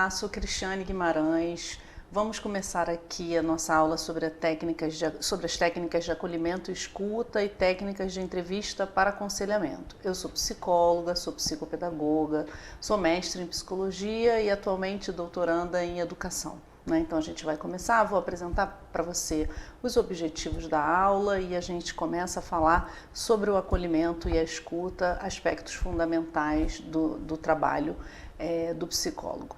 Olá, sou Cristiane Guimarães. Vamos começar aqui a nossa aula sobre as técnicas de acolhimento e escuta e técnicas de entrevista para aconselhamento. Eu sou psicóloga, sou psicopedagoga, sou mestre em psicologia e atualmente doutoranda em educação. Então a gente vai começar, vou apresentar para você os objetivos da aula e a gente começa a falar sobre o acolhimento e a escuta, aspectos fundamentais do trabalho do psicólogo.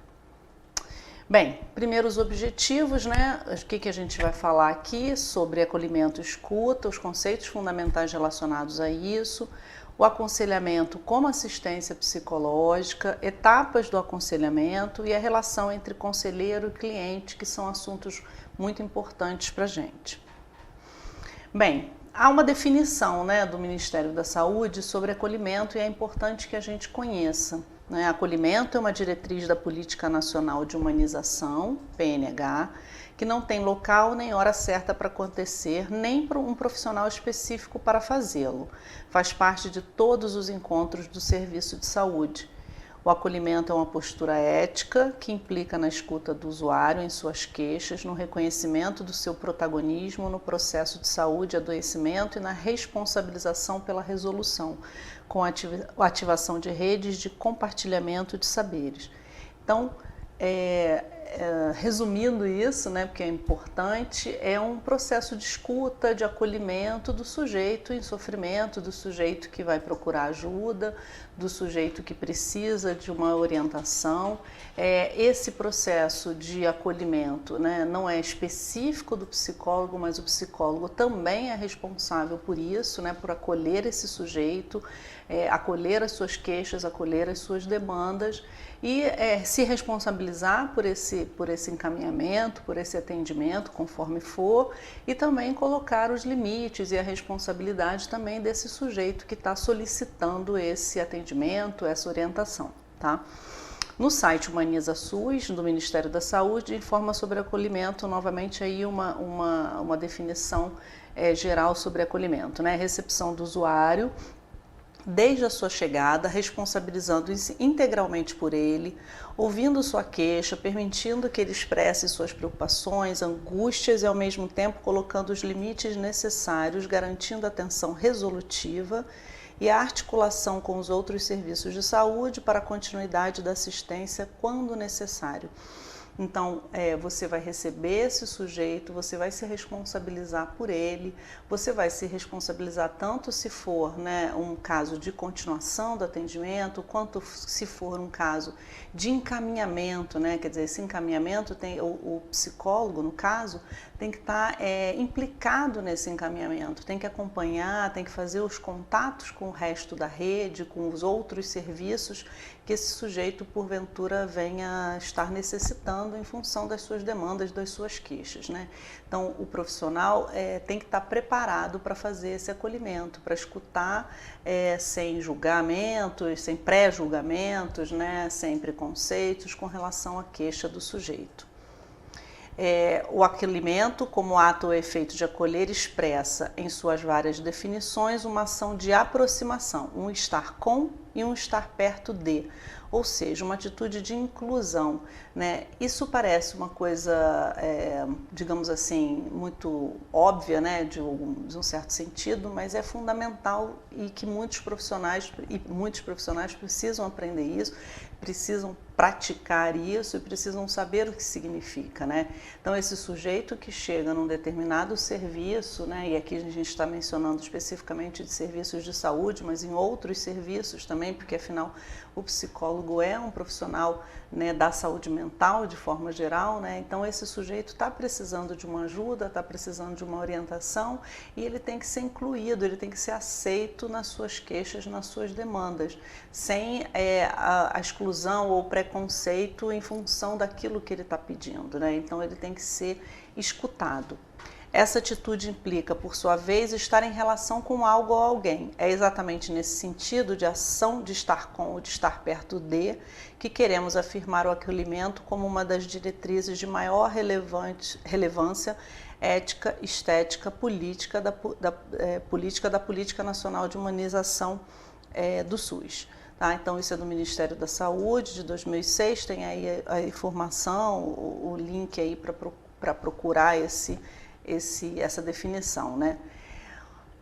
Bem, primeiro os objetivos, O que a gente vai falar aqui sobre acolhimento e escuta, os conceitos fundamentais relacionados a isso, o aconselhamento como assistência psicológica, etapas do aconselhamento e a relação entre conselheiro e cliente, que são assuntos muito importantes para a gente. Bem, há uma definição do Ministério da Saúde sobre acolhimento e é importante que a gente conheça. Acolhimento é uma diretriz da Política Nacional de Humanização, PNH, que não tem local nem hora certa para acontecer, nem um profissional específico para fazê-lo. Faz parte de todos os encontros do serviço de saúde. O acolhimento é uma postura ética que implica na escuta do usuário em suas queixas, no reconhecimento do seu protagonismo no processo de saúde, adoecimento e na responsabilização pela resolução, com a ativação de redes de compartilhamento de saberes. Então, resumindo isso, porque é importante, é um processo de escuta, de acolhimento do sujeito em sofrimento, do sujeito que vai procurar ajuda, do sujeito que precisa de uma orientação. Esse processo de acolhimento não é específico do psicólogo, mas o psicólogo também é responsável por isso, por acolher esse sujeito, acolher as suas queixas, acolher as suas demandas e se responsabilizar por esse encaminhamento, por esse atendimento, conforme for, e também colocar os limites e a responsabilidade também desse sujeito que está solicitando esse atendimento, essa orientação, tá? No site Humaniza SUS, do Ministério da Saúde, informa sobre acolhimento, novamente aí uma definição geral sobre acolhimento, recepção do usuário, desde a sua chegada, responsabilizando-se integralmente por ele, ouvindo sua queixa, permitindo que ele expresse suas preocupações, angústias e ao mesmo tempo colocando os limites necessários, garantindo atenção resolutiva e a articulação com os outros serviços de saúde para a continuidade da assistência quando necessário. Então, você vai receber esse sujeito, você vai se responsabilizar por ele, você vai se responsabilizar tanto se for um caso de continuação do atendimento, quanto se for um caso de encaminhamento, quer dizer, esse encaminhamento o psicólogo, no caso, tem que estar implicado nesse encaminhamento, tem que acompanhar, tem que fazer os contatos com o resto da rede, com os outros serviços que esse sujeito, porventura, venha estar necessitando em função das suas demandas, das suas queixas. Então, o profissional tem que estar preparado para fazer esse acolhimento, para escutar sem julgamentos, sem pré-julgamentos, sem preconceitos com relação à queixa do sujeito. O acolhimento, como ato ou efeito de acolher, expressa em suas várias definições uma ação de aproximação, um estar com e um estar perto de, ou seja, uma atitude de inclusão. Isso parece uma coisa, digamos assim, muito óbvia, de um certo sentido, mas é fundamental e que muitos profissionais precisam aprender isso, precisam praticar isso e precisam saber o que significa, Então, esse sujeito que chega num determinado serviço, e aqui a gente está mencionando especificamente de serviços de saúde, mas em outros serviços também, porque afinal o psicólogo é um profissional da saúde mental de forma geral, Então, esse sujeito está precisando de uma ajuda, está precisando de uma orientação e ele tem que ser incluído, ele tem que ser aceito nas suas queixas, nas suas demandas, sem a exclusão ou preconceito em função daquilo que ele está pedindo, Então, ele tem que ser escutado. Essa atitude implica, por sua vez, estar em relação com algo ou alguém. É exatamente nesse sentido de ação de estar com ou de estar perto de que queremos afirmar o acolhimento como uma das diretrizes de maior relevância ética, estética, política da Política Nacional de Humanização do SUS. Tá? Então, isso é do Ministério da Saúde, de 2006, tem aí a informação, o link aí para procurar essa definição, né?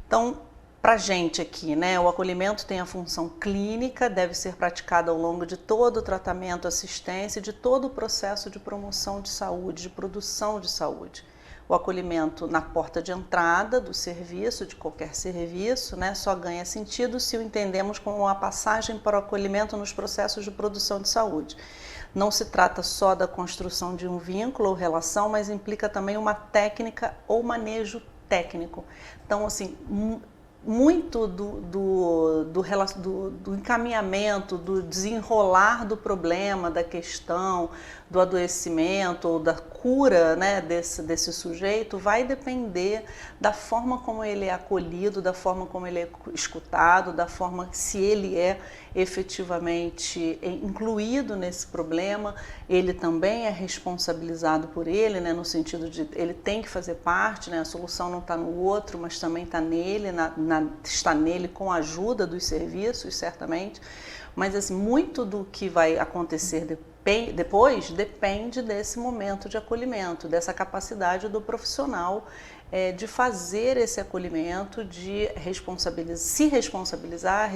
Então, para a gente aqui, né, o acolhimento tem a função clínica, deve ser praticado ao longo de todo o tratamento, assistência, de todo o processo de promoção de saúde, de produção de saúde. O acolhimento na porta de entrada do serviço, de qualquer serviço, né, só ganha sentido se o entendemos como uma passagem para o acolhimento nos processos de produção de saúde. Não se trata só da construção de um vínculo ou relação, mas implica também uma técnica ou manejo técnico. Então, assim, muito do encaminhamento, do desenrolar do problema, da questão, do adoecimento ou da cura, né, desse sujeito vai depender da forma como ele é acolhido, da forma como ele é escutado, da forma se ele é efetivamente incluído nesse problema, ele também é responsabilizado por ele, né, no sentido de ele tem que fazer parte, né, a solução não está no outro, mas também está nele, está nele com a ajuda dos serviços, certamente, mas assim, muito do que vai acontecer depois depende desse momento de acolhimento, dessa capacidade do profissional de fazer esse acolhimento, de se responsabilizar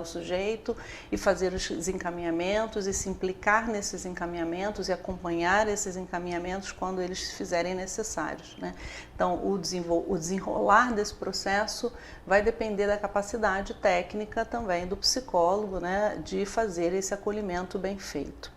o sujeito e fazer os encaminhamentos e se implicar nesses encaminhamentos e acompanhar esses encaminhamentos quando eles se fizerem necessários, né? Então, o desenrolar desse processo vai depender da capacidade técnica também do psicólogo, né, de fazer esse acolhimento bem feito.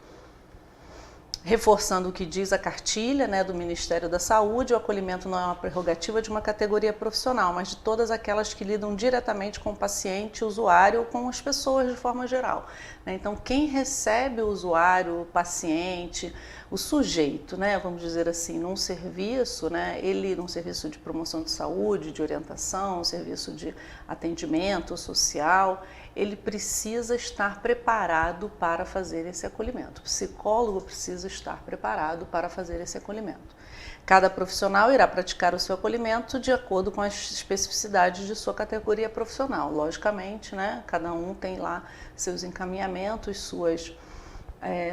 Reforçando o que diz a cartilha, né, do Ministério da Saúde, o acolhimento não é uma prerrogativa de uma categoria profissional, mas de todas aquelas que lidam diretamente com o paciente, o usuário ou com as pessoas de forma geral. Então, quem recebe o usuário, o paciente, o sujeito, né, vamos dizer assim, num serviço, né, num serviço de promoção de saúde, de orientação, um serviço de atendimento social, ele precisa estar preparado para fazer esse acolhimento. O psicólogo precisa estar preparado para fazer esse acolhimento. Cada profissional irá praticar o seu acolhimento de acordo com as especificidades de sua categoria profissional. Logicamente, né, cada um tem lá seus encaminhamentos,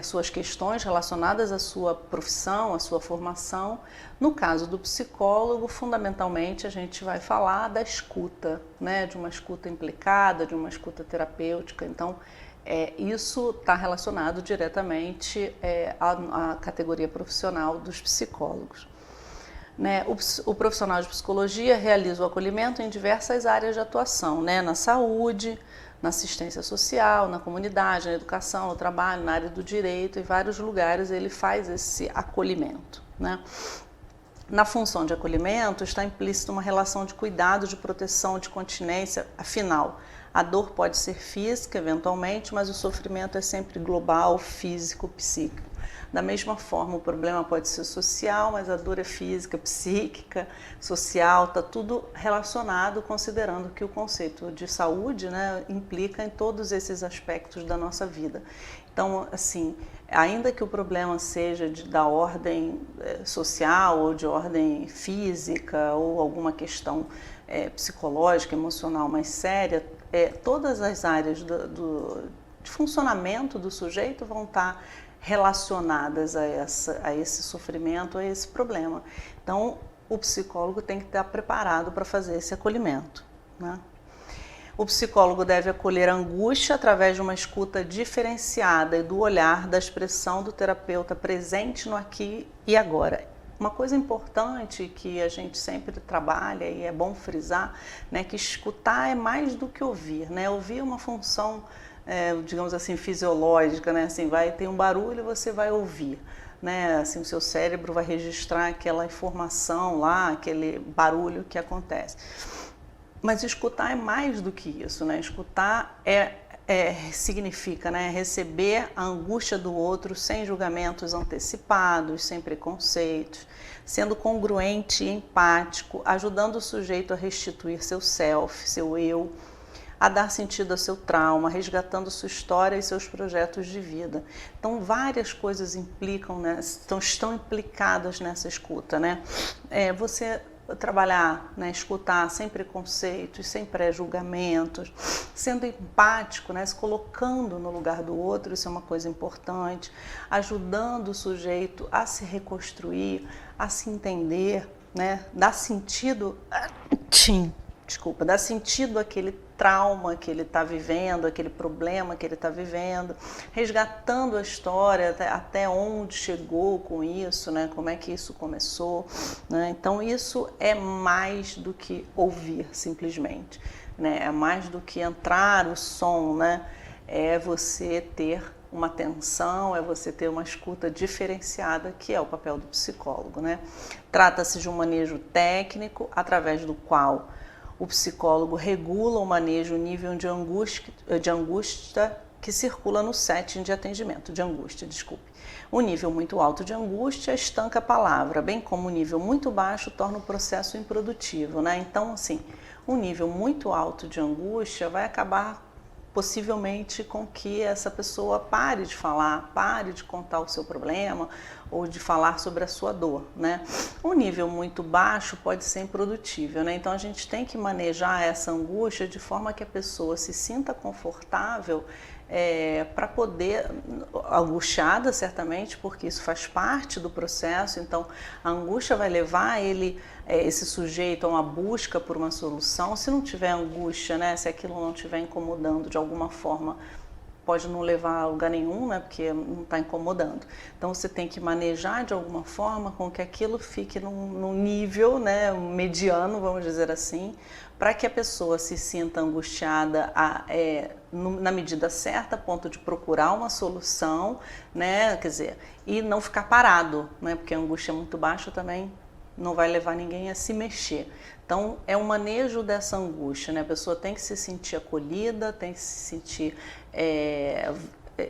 suas questões relacionadas à sua profissão, à sua formação. No caso do psicólogo, fundamentalmente a gente vai falar da escuta, né, de uma escuta implicada, de uma escuta terapêutica. Então, isso está relacionado diretamente à categoria profissional dos psicólogos. Né, o profissional de psicologia realiza o acolhimento em diversas áreas de atuação, né, na saúde, na assistência social, na comunidade, na educação, no trabalho, na área do direito, em vários lugares ele faz esse acolhimento, né? Na função de acolhimento está implícita uma relação de cuidado, de proteção, de continência, afinal, a dor pode ser física, eventualmente, mas o sofrimento é sempre global, físico, psíquico. Da mesma forma, o problema pode ser social, mas a dor é física, psíquica, social, está tudo relacionado, considerando que o conceito de saúde, né, implica em todos esses aspectos da nossa vida. Então, assim, ainda que o problema seja da ordem social ou de ordem física ou alguma questão psicológica, emocional mais séria, todas as áreas de funcionamento do sujeito vão estar relacionadas a esse sofrimento, a esse problema. Então, o psicólogo tem que estar preparado para fazer esse acolhimento, né? O psicólogo deve acolher a angústia através de uma escuta diferenciada e do olhar, da expressão do terapeuta presente no aqui e agora. Uma coisa importante que a gente sempre trabalha e é bom frisar, né, que escutar é mais do que ouvir, né? Ouvir é uma função, digamos assim, fisiológica, né? Assim, tem um barulho e você vai ouvir, né? Assim, o seu cérebro vai registrar aquela informação lá, aquele barulho que acontece. Mas escutar é mais do que isso, né? Escutar significa, né, receber a angústia do outro sem julgamentos antecipados, sem preconceitos, sendo congruente e empático, ajudando o sujeito a restituir seu self, seu eu, a dar sentido ao seu trauma, resgatando sua história e seus projetos de vida. Então, várias coisas implicam, né, estão implicadas nessa escuta, né? Você trabalhar, né, escutar sem preconceitos, sem pré-julgamentos, sendo empático, né, se colocando no lugar do outro, isso é uma coisa importante, ajudando o sujeito a se reconstruir, a se entender, né, dar sentido, dar sentido àquele trauma que ele está vivendo, aquele problema que ele está vivendo, resgatando a história até onde chegou com isso, né? Como é que isso começou, né? Então isso é mais do que ouvir simplesmente, né? É mais do que entrar o som, né? É você ter uma atenção, é você ter uma escuta diferenciada, que é o papel do psicólogo, né? Trata-se de um manejo técnico através do qual o psicólogo regula ou maneja o nível de angústia que circula no setting de atendimento, O nível muito alto de angústia estanca a palavra, bem como o nível muito baixo torna o processo improdutivo, né? Então, assim, um nível muito alto de angústia vai acabar possivelmente com que essa pessoa pare de falar, pare de contar o seu problema ou de falar sobre a sua dor, né? Um nível muito baixo pode ser improdutível, né? Então a gente tem que manejar essa angústia de forma que a pessoa se sinta confortável para poder, angustiada certamente, porque isso faz parte do processo, então a angústia vai levar esse sujeito a uma busca por uma solução. Se não tiver angústia, né, se aquilo não estiver incomodando de alguma forma, pode não levar a lugar nenhum, né, porque não está incomodando. Então você tem que manejar de alguma forma com que aquilo fique num nível, né, mediano, vamos dizer assim, para que a pessoa se sinta angustiada na medida certa, a ponto de procurar uma solução, né, quer dizer, e não ficar parado, né, porque a angústia muito baixa também não vai levar ninguém a se mexer. Então, é um manejo dessa angústia, né? A pessoa tem que se sentir acolhida, tem que se sentir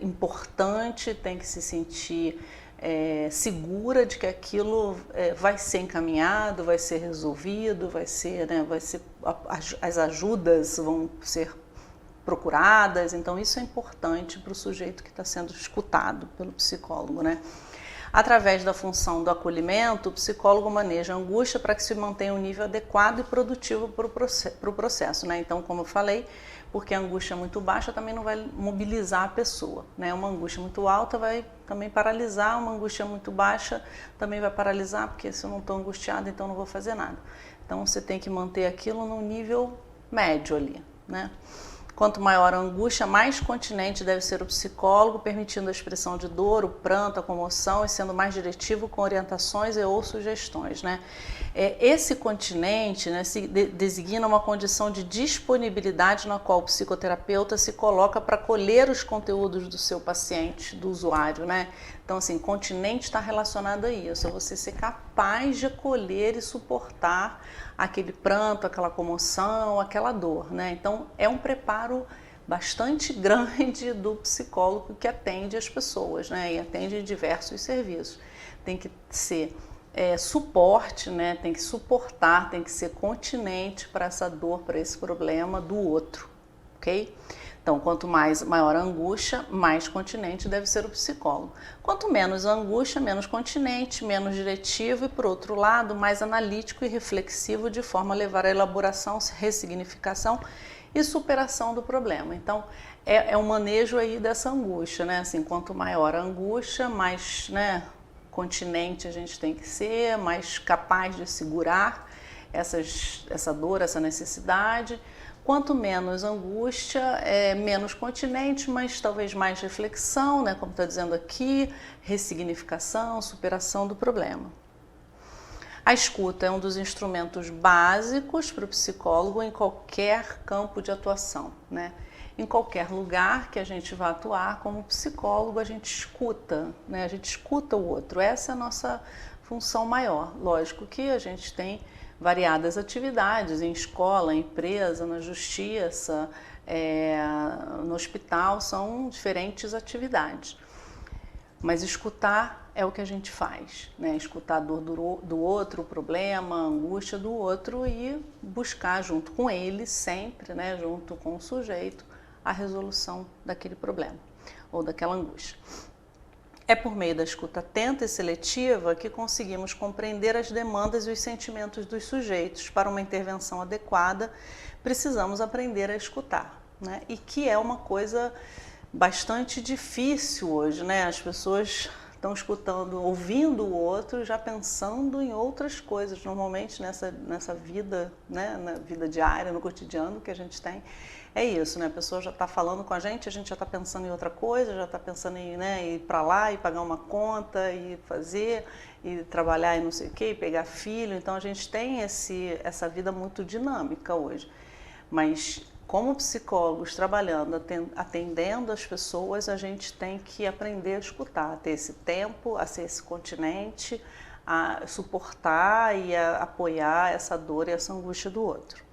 importante, tem que se sentir segura de que aquilo vai ser encaminhado, vai ser resolvido, as ajudas vão ser procuradas. Então, isso é importante para o sujeito que está sendo escutado pelo psicólogo, né? Através da função do acolhimento, o psicólogo maneja a angústia para que se mantenha um nível adequado e produtivo para o processo, né? Então, como eu falei, porque a angústia muito baixa também não vai mobilizar a pessoa, né? Uma angústia muito alta vai também paralisar, uma angústia muito baixa também vai paralisar, porque se eu não estou angustiada, então não vou fazer nada. Então, você tem que manter aquilo no nível médio ali, né? Quanto maior a angústia, mais continente deve ser o psicólogo, permitindo a expressão de dor, o pranto, a comoção e sendo mais diretivo com orientações ou sugestões, né? Esse continente, né, designa uma condição de disponibilidade na qual o psicoterapeuta se coloca para colher os conteúdos do seu paciente, do usuário, né? Então, assim, continente está relacionado a isso, é você ser capaz de acolher e suportar aquele pranto, aquela comoção, aquela dor, né? Então, é um preparo bastante grande do psicólogo que atende as pessoas, né? E atende diversos serviços. Tem que ser suporte, né? Tem que suportar, tem que ser continente para essa dor, para esse problema do outro, ok? Então, quanto maior a angústia, mais continente deve ser o psicólogo. Quanto menos a angústia, menos continente, menos diretivo e, por outro lado, mais analítico e reflexivo, de forma a levar à elaboração, ressignificação e superação do problema. Então, é um manejo aí dessa angústia, né? Assim, quanto maior a angústia, mais, né, continente a gente tem que ser, mais capaz de segurar essa dor, essa necessidade. Quanto menos angústia, menos continente, mas talvez mais reflexão, né, como está dizendo aqui, ressignificação, superação do problema. A escuta é um dos instrumentos básicos para o psicólogo em qualquer campo de atuação, né? Em qualquer lugar que a gente vá atuar como psicólogo, a gente escuta, né? A gente escuta o outro. Essa é a nossa função maior. Lógico que a gente tem variadas atividades em escola, empresa, na justiça, no hospital, são diferentes atividades. Mas escutar é o que a gente faz, né? Escutar a dor do outro, o problema, a angústia do outro e buscar junto com ele sempre, né? Junto com o sujeito, a resolução daquele problema ou daquela angústia. É por meio da escuta atenta e seletiva que conseguimos compreender as demandas e os sentimentos dos sujeitos. Para uma intervenção adequada, precisamos aprender a escutar, né? E que é uma coisa bastante difícil hoje, né? As pessoas estão escutando, ouvindo o outro, já pensando em outras coisas. Normalmente nessa vida, né, na vida diária, no cotidiano que a gente tem, é isso, né? A pessoa já está falando com a gente já está pensando em outra coisa, já está pensando em, né, ir para lá e pagar uma conta, e fazer, e trabalhar e não sei o quê, e pegar filho. Então a gente tem essa vida muito dinâmica hoje. Mas como psicólogos trabalhando, atendendo as pessoas, a gente tem que aprender a escutar, a ter esse tempo, a ser esse continente, a suportar e a apoiar essa dor e essa angústia do outro.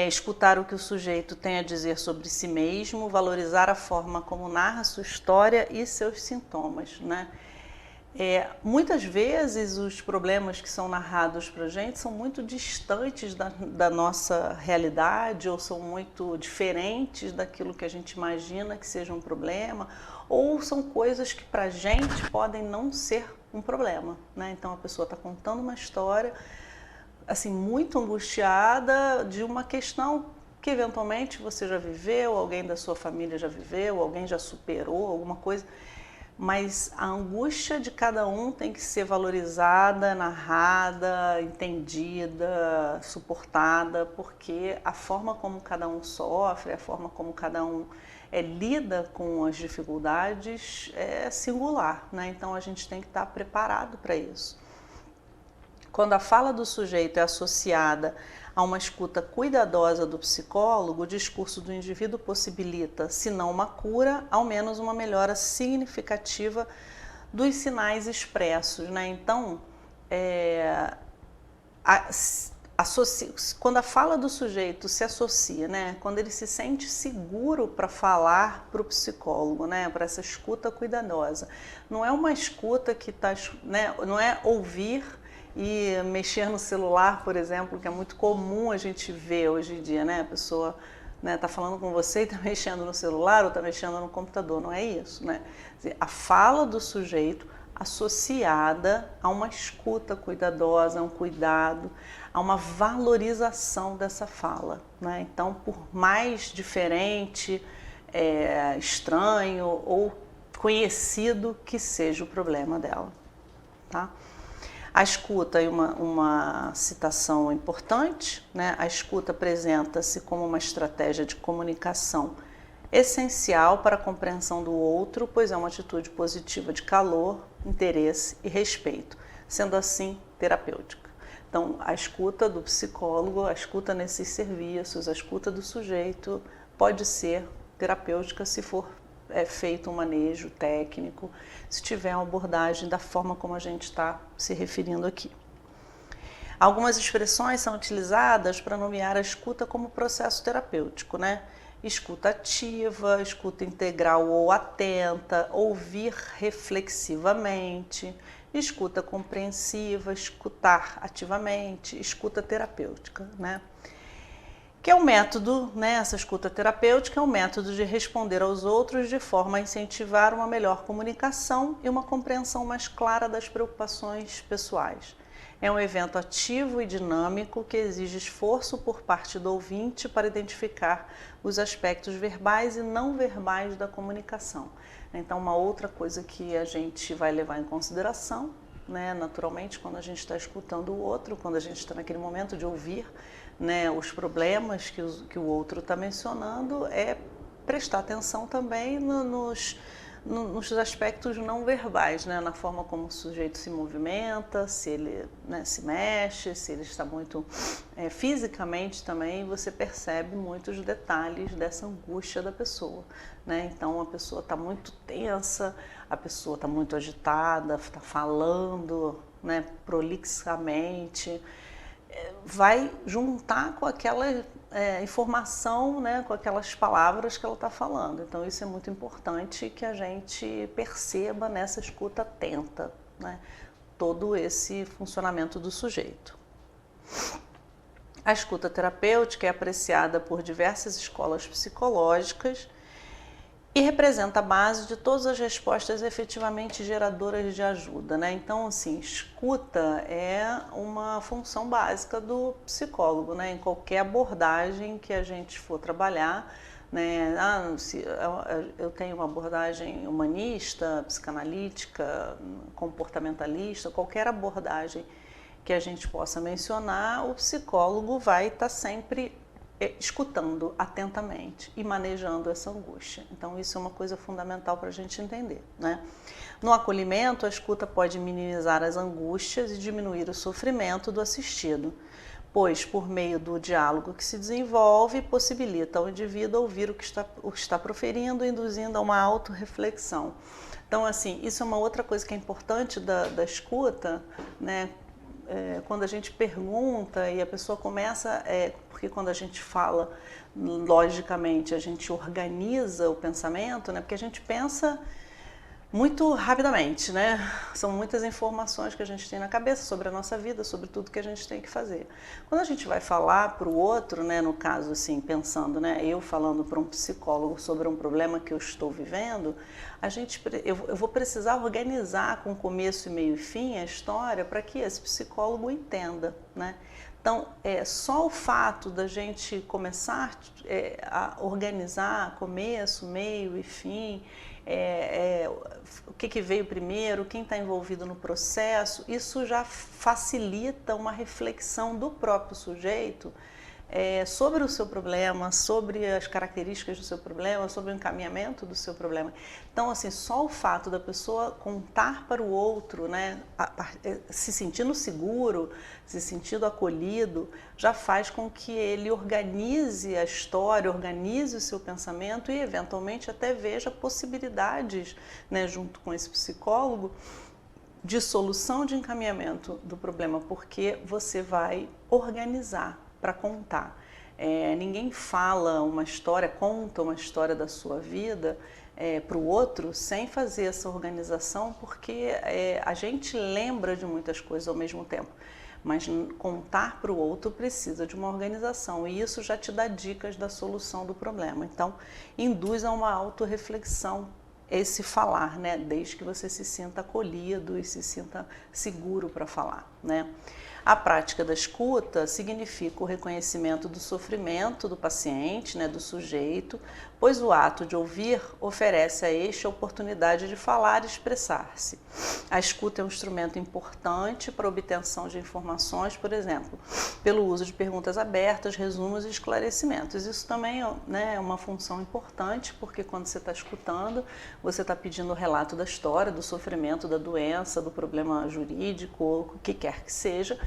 Escutar o que o sujeito tem a dizer sobre si mesmo, valorizar a forma como narra sua história e seus sintomas, né? Muitas vezes os problemas que são narrados para a gente são muito distantes da nossa realidade, ou são muito diferentes daquilo que a gente imagina que seja um problema, ou são coisas que para a gente podem não ser um problema, né? Então a pessoa está contando uma história assim, muito angustiada de uma questão que eventualmente você já viveu, alguém da sua família já viveu, alguém já superou, alguma coisa. Mas a angústia de cada um tem que ser valorizada, narrada, entendida, suportada, porque a forma como cada um sofre, a forma como cada um lida com as dificuldades é singular, né? Então a gente tem que estar preparado para isso. Quando a fala do sujeito é associada a uma escuta cuidadosa do psicólogo, o discurso do indivíduo possibilita, se não uma cura, ao menos uma melhora significativa dos sinais expressos, né? Então, quando a fala do sujeito se associa, né? Quando ele se sente seguro para falar para o psicólogo, né? Para essa escuta cuidadosa. Não é uma escuta que está, né? Não é ouvir e mexer no celular, por exemplo, que é muito comum a gente ver hoje em dia, né? A pessoa está falando com você e está mexendo no celular ou está mexendo no computador, não é isso, né? A fala do sujeito associada a uma escuta cuidadosa, a um cuidado, a uma valorização dessa fala, né? Então, por mais diferente, estranho ou conhecido que seja o problema dela, tá? A escuta é uma citação importante, né? A escuta apresenta-se como uma estratégia de comunicação essencial para a compreensão do outro, pois é uma atitude positiva de calor, interesse e respeito, sendo assim terapêutica. Então, a escuta do psicólogo, a escuta nesses serviços, a escuta do sujeito pode ser terapêutica se for feito um manejo técnico, se tiver uma abordagem da forma como a gente está se referindo aqui. Algumas expressões são utilizadas para nomear a escuta como processo terapêutico, né? Escuta ativa, escuta integral ou atenta, ouvir reflexivamente, escuta compreensiva, escutar ativamente, escuta terapêutica, né? Que é um método, né, essa escuta terapêutica é um método de responder aos outros de forma a incentivar uma melhor comunicação e uma compreensão mais clara das preocupações pessoais. É um evento ativo e dinâmico que exige esforço por parte do ouvinte para identificar os aspectos verbais e não verbais da comunicação. Então, uma outra coisa que a gente vai levar em consideração, né, naturalmente, quando a gente está escutando o outro, quando a gente está naquele momento de ouvir, né, os problemas que o outro está mencionando, é prestar atenção também nos aspectos não verbais, né, na forma como o sujeito se movimenta, se ele, né, se mexe, se ele está muito fisicamente também, você percebe muitos detalhes dessa angústia da pessoa, né? Então a pessoa está muito tensa, a pessoa está muito agitada, está falando, né, prolixamente, vai juntar com aquela informação, né, com aquelas palavras que ela está falando. Então isso é muito importante que a gente perceba nessa escuta atenta, né, todo esse funcionamento do sujeito. A escuta terapêutica é apreciada por diversas escolas psicológicas e representa a base de todas as respostas efetivamente geradoras de ajuda, né? Então, assim, escuta é uma função básica do psicólogo, né? Em qualquer abordagem que a gente for trabalhar, né? Se eu tenho uma abordagem humanista, psicanalítica, comportamentalista, qualquer abordagem que a gente possa mencionar, o psicólogo vai estar sempre escutando atentamente e manejando essa angústia. Então, isso é uma coisa fundamental para a gente entender, né? No acolhimento, a escuta pode minimizar as angústias e diminuir o sofrimento do assistido, pois, por meio do diálogo que se desenvolve, possibilita ao indivíduo ouvir o que está proferindo, induzindo a uma autorreflexão. Então, assim, isso é uma outra coisa que é importante da escuta, né? Quando a gente pergunta e a pessoa começa, porque quando a gente fala, logicamente, a gente organiza o pensamento, né? Porque a gente pensa muito rapidamente, né? São muitas informações que a gente tem na cabeça sobre a nossa vida, sobre tudo que a gente tem que fazer. Quando a gente vai falar para o outro, né, no caso assim, pensando, né, eu falando para um psicólogo sobre um problema que eu estou vivendo, eu vou precisar organizar com começo, meio e fim a história para que esse psicólogo entenda, né? Então, só o fato da gente começar a organizar começo, meio e fim, o que veio primeiro, quem está envolvido no processo, isso já facilita uma reflexão do próprio sujeito sobre o seu problema, sobre as características do seu problema, sobre o encaminhamento do seu problema. Então, assim, só o fato da pessoa contar para o outro, né, se sentindo seguro, se sentindo acolhido, já faz com que ele organize a história, organize o seu pensamento e, eventualmente, até veja possibilidades, né, junto com esse psicólogo, de solução, de encaminhamento do problema, porque você vai organizar para contar. Ninguém fala uma história, conta uma história da sua vida para o outro sem fazer essa organização, porque a gente lembra de muitas coisas ao mesmo tempo, mas contar para o outro precisa de uma organização e isso já te dá dicas da solução do problema. Então, induz a uma autorreflexão esse falar, né? Desde que você se sinta acolhido e se sinta seguro para falar, né? A prática da escuta significa o reconhecimento do sofrimento do paciente, né, do sujeito, pois o ato de ouvir oferece a este a oportunidade de falar e expressar-se. A escuta é um instrumento importante para a obtenção de informações, por exemplo, pelo uso de perguntas abertas, resumos e esclarecimentos. Isso também, né, é uma função importante, porque quando você está escutando, você está pedindo o relato da história, do sofrimento, da doença, do problema jurídico, ou o que quer que seja,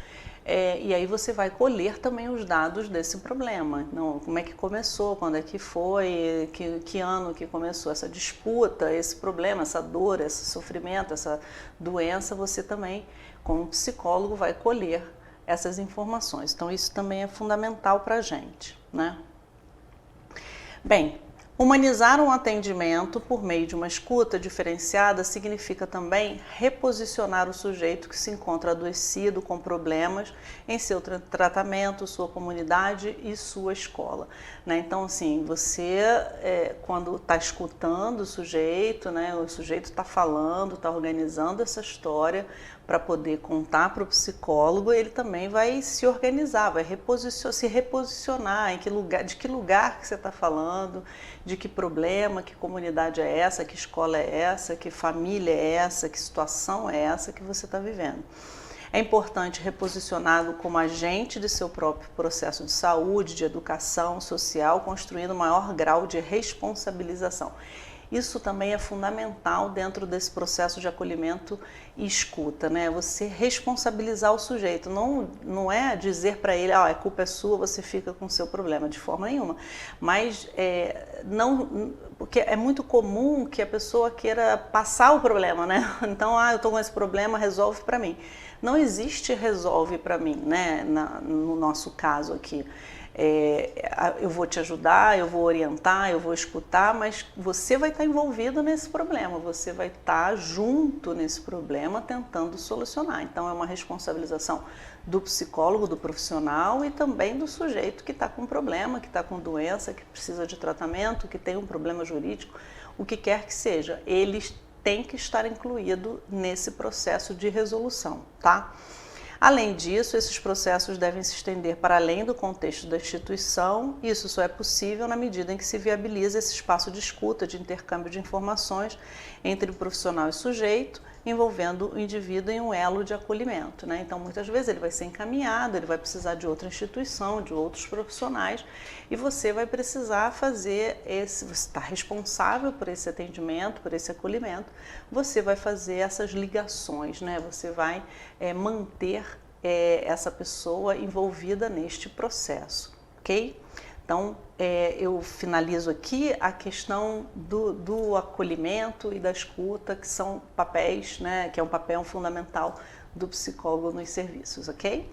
e aí você vai colher também os dados desse problema. Então, como é que começou, quando é que foi, que ano que começou essa disputa, esse problema, essa dor, esse sofrimento, essa doença, você também, como psicólogo, vai colher essas informações. Então, isso também é fundamental para a gente, né? Bem, humanizar um atendimento por meio de uma escuta diferenciada significa também reposicionar o sujeito que se encontra adoecido com problemas em seu tratamento, sua comunidade e sua escola, né? Então, assim, você, quando está escutando o sujeito, né, o sujeito está falando, está organizando essa história para poder contar para o psicólogo, ele também vai se organizar, vai se reposicionar em de que lugar que você está falando, de que problema, que comunidade é essa, que escola é essa, que família é essa, que situação é essa que você está vivendo. É importante reposicioná-lo como agente de seu próprio processo de saúde, de educação social, construindo maior grau de responsabilização. Isso também é fundamental dentro desse processo de acolhimento e escuta, né? Você responsabilizar o sujeito, não é dizer para ele, a culpa é sua, você fica com o seu problema, de forma nenhuma. Mas porque é muito comum que a pessoa queira passar o problema, né? Então, eu estou com esse problema, resolve para mim. Não existe resolve para mim, né? No nosso caso aqui. Eu vou te ajudar, eu vou orientar, eu vou escutar, mas você vai estar envolvido nesse problema, você vai estar junto nesse problema tentando solucionar. Então é uma responsabilização do psicólogo, do profissional e também do sujeito que está com problema, que está com doença, que precisa de tratamento, que tem um problema jurídico, o que quer que seja, eles têm que estar incluídos nesse processo de resolução, tá? Além disso, esses processos devem se estender para além do contexto da instituição. Isso só é possível na medida em que se viabiliza esse espaço de escuta, de intercâmbio de informações entre o profissional e o sujeito, envolvendo o indivíduo em um elo de acolhimento, né? Então, muitas vezes ele vai ser encaminhado, ele vai precisar de outra instituição, de outros profissionais, e você vai precisar fazer você está responsável por esse atendimento, por esse acolhimento, você vai fazer essas ligações, né? Você vai manter essa pessoa envolvida neste processo, ok? Então, eu finalizo aqui a questão do acolhimento e da escuta, que são papéis, né, que é um papel fundamental do psicólogo nos serviços, ok?